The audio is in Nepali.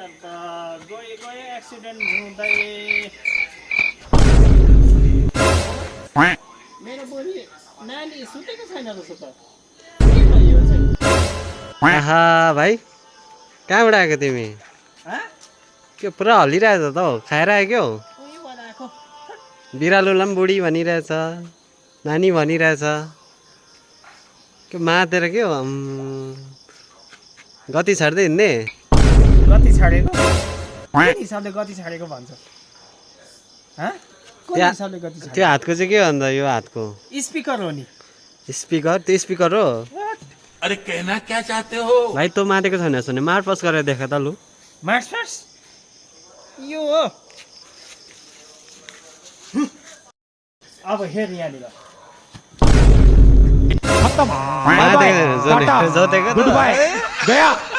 अन्त गए गए एक्सिडेन्ट हुँदै मेरो बुढी नानी सुतेको छैन रहेछ त के भयो चाहिँ आहा भाइ कहाँबाट आएको तिमी के पुरा हल्लिरहेछ त हौ खाएर आयो क्या हौ उयोबाट आएको बिरालोलाई पनि बुढी भनिरहेछ नानी भनिरहेछ के मातेर के हो गति छाड्दै हिँड्ने गति छाडेको कुन हिसाबले गति छाडेको भन्छ कुन हिसाबले गति छाडेको त्यो हातको चाहिँ के हो अन्त यो हातको स्पिकर हो नि स्पिकर त्यो स्पिकर हो अरे कहना क्या चाहते हो भाइ तँ मातेको छैन भने मारपस गरेर देखा त लु मार्च यो हो अब हेर यहाँनिर मातेको जोतेको गुड बाय गया